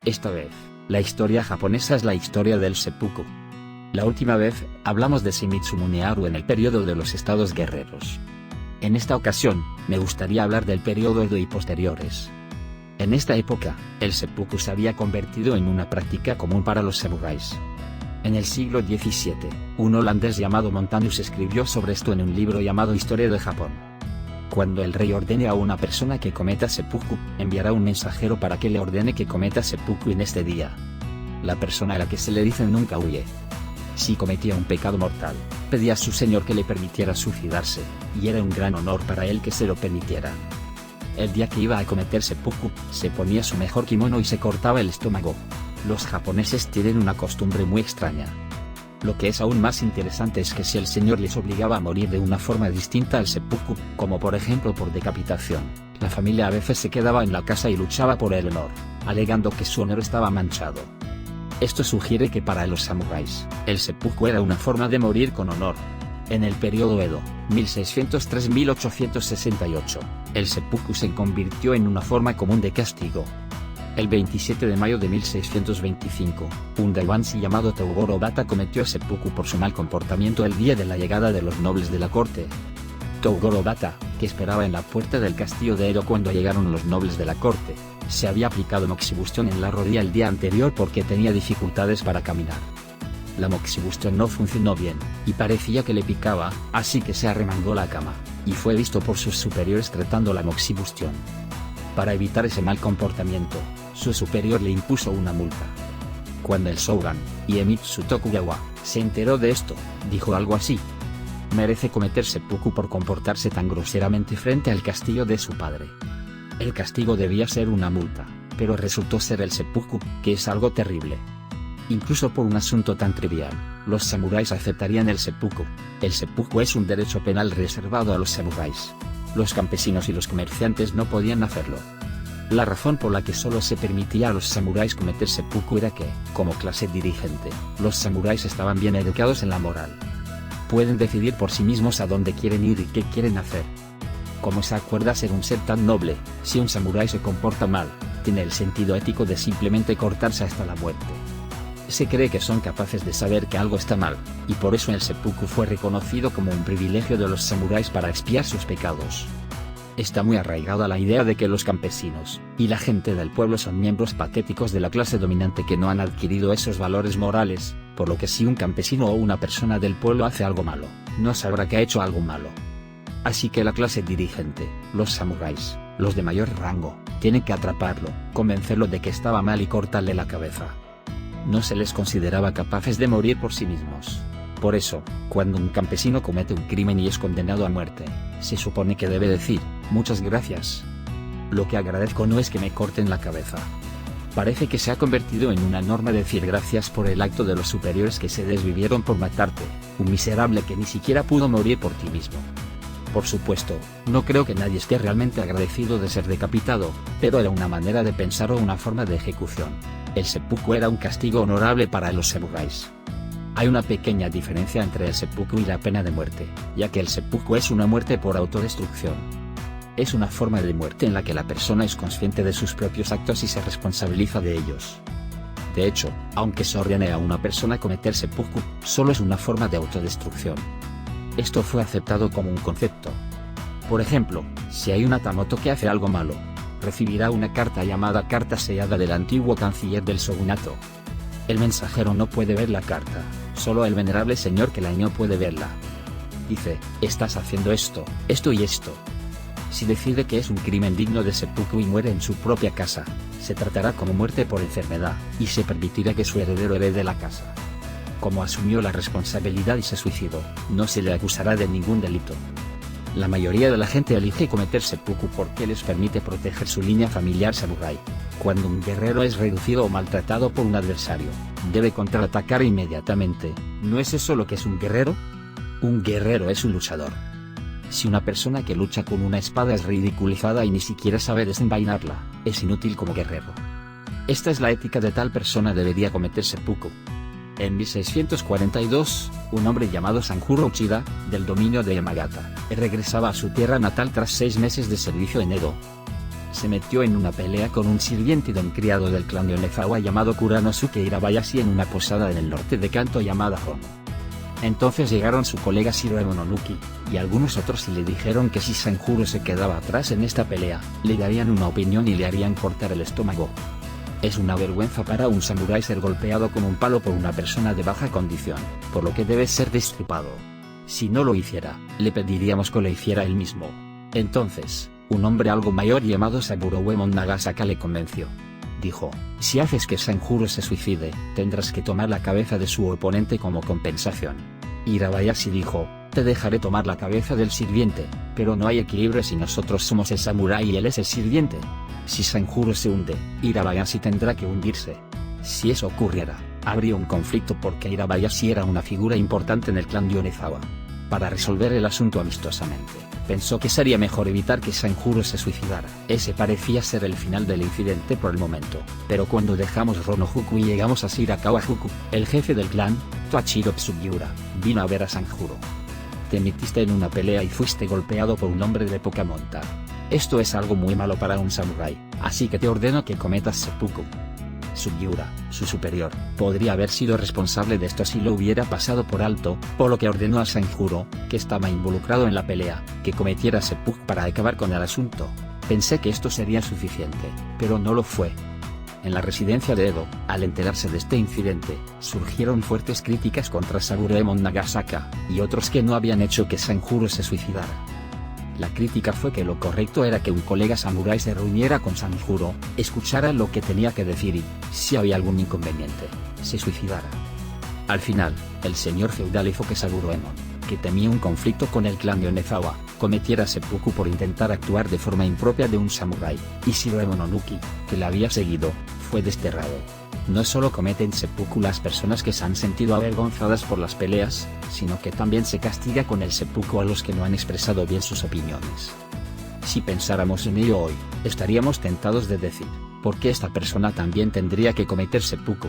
Esta vez, la historia japonesa es la historia del seppuku. La última vez, hablamos de Shimizu Munearu en el periodo de los estados guerreros. En esta ocasión, me gustaría hablar del periodo Edo y posteriores. En esta época, el seppuku se había convertido en una práctica común para los samuráis. En el siglo XVII, un holandés llamado Montanus escribió sobre esto en un libro llamado Historia de Japón. Cuando el rey ordene a una persona que cometa seppuku, enviará un mensajero para que le ordene que cometa seppuku en este día. La persona a la que se le dice nunca huye. Si cometía un pecado mortal, pedía a su señor que le permitiera suicidarse, y era un gran honor para él que se lo permitiera. El día que iba a cometer seppuku, se ponía su mejor kimono y se cortaba el estómago. Los japoneses tienen una costumbre muy extraña. Lo que es aún más interesante es que si el señor les obligaba a morir de una forma distinta al seppuku, como por ejemplo por decapitación, la familia a veces se quedaba en la casa y luchaba por el honor, alegando que su honor estaba manchado. Esto sugiere que para los samuráis, el seppuku era una forma de morir con honor. En el periodo Edo, 1603-1868, el seppuku se convirtió en una forma común de castigo. El 27 de mayo de 1625, un daimyo llamado Togoro Bata cometió seppuku por su mal comportamiento el día de la llegada de los nobles de la corte. Togoro Bata, que esperaba en la puerta del castillo de Edo cuando llegaron los nobles de la corte, se había aplicado moxibustión en la rodilla el día anterior porque tenía dificultades para caminar. La moxibustión no funcionó bien, y parecía que le picaba, así que se arremangó la cama, y fue visto por sus superiores tratando la moxibustión. Para evitar ese mal comportamiento, su superior le impuso una multa. Cuando el shogun, Iemitsu Tokugawa, se enteró de esto, dijo algo así: merece cometer seppuku por comportarse tan groseramente frente al castillo de su padre. El castigo debía ser una multa, pero resultó ser el seppuku, que es algo terrible. Incluso por un asunto tan trivial, los samuráis aceptarían el seppuku. El seppuku es un derecho penal reservado a los samuráis. Los campesinos y los comerciantes no podían hacerlo. La razón por la que solo se permitía a los samuráis cometer seppuku era que, como clase dirigente, los samuráis estaban bien educados en la moral. Pueden decidir por sí mismos a dónde quieren ir y qué quieren hacer. Como se acuerda ser un ser tan noble, si un samurái se comporta mal, tiene el sentido ético de simplemente cortarse hasta la muerte. Se cree que son capaces de saber que algo está mal, y por eso el seppuku fue reconocido como un privilegio de los samuráis para expiar sus pecados. Está muy arraigada la idea de que los campesinos y la gente del pueblo son miembros patéticos de la clase dominante que no han adquirido esos valores morales, por lo que si un campesino o una persona del pueblo hace algo malo, no sabrá que ha hecho algo malo. Así que la clase dirigente, los samuráis, los de mayor rango, tienen que atraparlo, convencerlo de que estaba mal y cortarle la cabeza. No se les consideraba capaces de morir por sí mismos. Por eso, cuando un campesino comete un crimen y es condenado a muerte, se supone que debe decir: muchas gracias. Lo que agradezco no es que me corten la cabeza. Parece que se ha convertido en una norma decir gracias por el acto de los superiores que se desvivieron por matarte, un miserable que ni siquiera pudo morir por ti mismo. Por supuesto, no creo que nadie esté realmente agradecido de ser decapitado, pero era una manera de pensar o una forma de ejecución. El seppuku era un castigo honorable para los samuráis. Hay una pequeña diferencia entre el seppuku y la pena de muerte, ya que el seppuku es una muerte por autodestrucción. Es una forma de muerte en la que la persona es consciente de sus propios actos y se responsabiliza de ellos. De hecho, aunque se ordene a una persona cometer seppuku, solo es una forma de autodestrucción. Esto fue aceptado como un concepto. Por ejemplo, si hay un Hatamoto que hace algo malo, recibirá una carta llamada carta sellada del antiguo canciller del shogunato. El mensajero no puede ver la carta, solo el venerable señor que la envió puede verla. Dice: estás haciendo esto, esto y esto. Si decide que es un crimen digno de seppuku y muere en su propia casa, se tratará como muerte por enfermedad, y se permitirá que su heredero herede la casa. Como asumió la responsabilidad y se suicidó, no se le acusará de ningún delito. La mayoría de la gente elige cometer seppuku porque les permite proteger su línea familiar samurái. Cuando un guerrero es reducido o maltratado por un adversario, debe contraatacar inmediatamente. ¿No es eso lo que es un guerrero? Un guerrero es un luchador. Si una persona que lucha con una espada es ridiculizada y ni siquiera sabe desenvainarla, es inútil como guerrero. Esta es la ética de tal persona, debería cometer seppuku. En 1642, un hombre llamado Sanjuro Uchida, del dominio de Yamagata, regresaba a su tierra natal tras 6 meses de servicio en Edo. se metió en una pelea con un sirviente de un criado del clan de Onezawa llamado Kuranosuke Hirabayashi en una posada en el norte de Kanto llamada Hono. Entonces llegaron su colega Shiro Mononuki, y algunos otros y le dijeron que si Sanjuro se quedaba atrás en esta pelea, le darían una opinión y le harían cortar el estómago. Es una vergüenza para un samurái ser golpeado con un palo por una persona de baja condición, por lo que debe ser destripado. Si no lo hiciera, le pediríamos que lo hiciera él mismo. Entonces, un hombre algo mayor llamado Saburo Uemon Nagasaka le convenció. Dijo, si haces que Sanjuro se suicide, tendrás que tomar la cabeza de su oponente como compensación. Hirabayashi dijo, te dejaré tomar la cabeza del sirviente, pero no hay equilibrio si nosotros somos el samurái y él es el sirviente. Si Sanjuro se hunde, Hirabayashi tendrá que hundirse. Si eso ocurriera, habría un conflicto porque Hirabayashi era una figura importante en el clan de Onezawa. Para resolver el asunto amistosamente, pensó que sería mejor evitar que Sanjuro se suicidara. Ese parecía ser el final del incidente por el momento, pero cuando dejamos Ronohuku y llegamos a Shirakawa-huku, el jefe del clan, Toachiro Tsugiura, vino a ver a Sanjuro. Te metiste en una pelea y fuiste golpeado por un hombre de poca monta. Esto es algo muy malo para un samurái, así que te ordeno que cometas seppuku. Sugiura, su superior, podría haber sido responsable de esto si lo hubiera pasado por alto, por lo que ordenó a Sanjuro, que estaba involucrado en la pelea, que cometiera seppuku para acabar con el asunto. Pensé que esto sería suficiente, pero no lo fue. En la residencia de Edo, al enterarse de este incidente, surgieron fuertes críticas contra Saburo Uemon Nagasaka, y otros que no habían hecho que Sanjuro se suicidara. La crítica fue que lo correcto era que un colega samurái se reuniera con Sanjuro, escuchara lo que tenía que decir y, si había algún inconveniente, se suicidara. Al final, el señor feudal hizo que Saburo Uemon, que temía un conflicto con el clan de Onezawa, cometiera seppuku por intentar actuar de forma impropia de un samurái, y Shiro Mononuki, que la había seguido, fue desterrado. No solo cometen seppuku las personas que se han sentido avergonzadas por las peleas, sino que también se castiga con el seppuku a los que no han expresado bien sus opiniones. Si pensáramos en ello hoy, estaríamos tentados de decir, ¿por qué esta persona también tendría que cometer seppuku?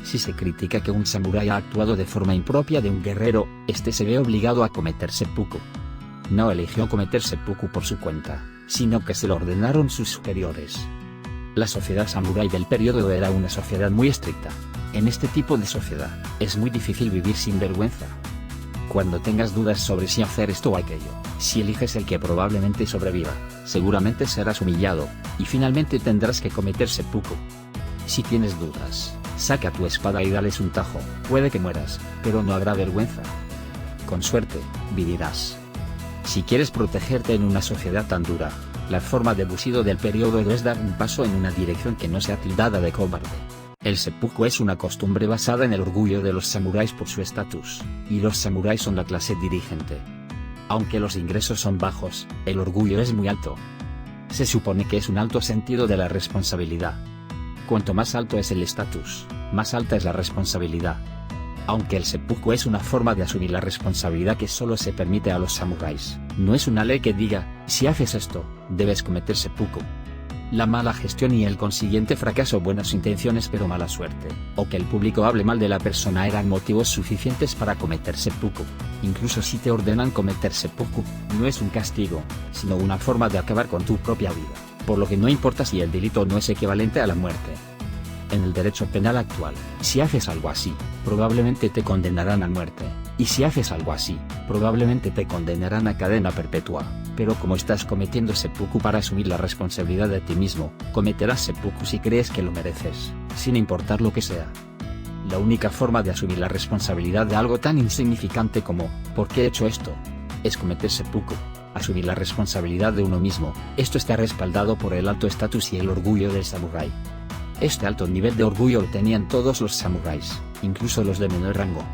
Si se critica que un samurái ha actuado de forma impropia de un guerrero, este se ve obligado a cometer seppuku. No eligió cometer seppuku por su cuenta, sino que se lo ordenaron sus superiores. La sociedad samurái del periodo era una sociedad muy estricta. En este tipo de sociedad, es muy difícil vivir sin vergüenza. Cuando tengas dudas sobre si hacer esto o aquello, si eliges el que probablemente sobreviva, seguramente serás humillado, y finalmente tendrás que cometer seppuku. Si tienes dudas, saca tu espada y dales un tajo, puede que mueras, pero no habrá vergüenza. Con suerte, vivirás. Si quieres protegerte en una sociedad tan dura, la forma de bushido del periodo Edo es dar un paso en una dirección que no sea tildada de cobarde. El seppuku es una costumbre basada en el orgullo de los samuráis por su estatus, y los samuráis son la clase dirigente. Aunque los ingresos son bajos, el orgullo es muy alto. Se supone que es un alto sentido de la responsabilidad. Cuanto más alto es el estatus, más alta es la responsabilidad. Aunque el seppuku es una forma de asumir la responsabilidad que solo se permite a los samuráis, no es una ley que diga, si haces esto, debes cometer seppuku. La mala gestión y el consiguiente fracaso, buenas intenciones pero mala suerte, o que el público hable mal de la persona eran motivos suficientes para cometer seppuku. Incluso si te ordenan cometer seppuku, no es un castigo, sino una forma de acabar con tu propia vida, por lo que no importa si el delito no es equivalente a la muerte. En el derecho penal actual, si haces algo así, probablemente te condenarán a muerte, y si haces algo así, probablemente te condenarán a cadena perpetua, pero como estás cometiendo seppuku para asumir la responsabilidad de ti mismo, cometerás seppuku si crees que lo mereces, sin importar lo que sea. La única forma de asumir la responsabilidad de algo tan insignificante como, ¿por qué he hecho esto?, es cometer seppuku. Asumir la responsabilidad de uno mismo, esto está respaldado por el alto estatus y el orgullo del samurái. Este alto nivel de orgullo lo tenían todos los samuráis, incluso los de menor rango.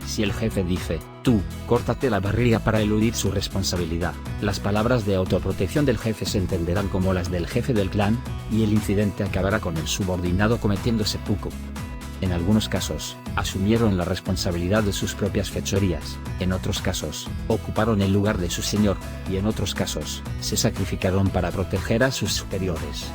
Si el jefe dice, tú, córtate la barriga para eludir su responsabilidad, las palabras de autoprotección del jefe se entenderán como las del jefe del clan, y el incidente acabará con el subordinado cometiendo seppuku. En algunos casos, asumieron la responsabilidad de sus propias fechorías, en otros casos, ocuparon el lugar de su señor, y en otros casos, se sacrificaron para proteger a sus superiores.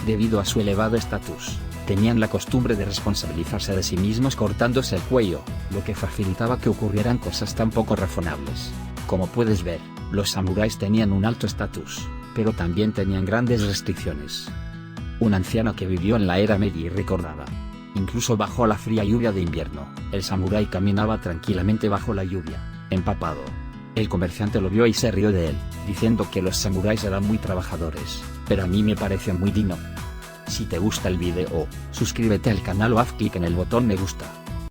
Debido a su elevado estatus, tenían la costumbre de responsabilizarse de sí mismos cortándose el cuello, lo que facilitaba que ocurrieran cosas tan poco razonables. Como puedes ver, los samuráis tenían un alto estatus, pero también tenían grandes restricciones. Un anciano que vivió en la era Meiji recordaba: incluso bajo la fría lluvia de invierno, el samurái caminaba tranquilamente bajo la lluvia, empapado. El comerciante lo vio y se rió de él, diciendo que los samuráis eran muy trabajadores, pero a mí me parece muy digno. Si te gusta el video, suscríbete al canal o haz clic en el botón me gusta.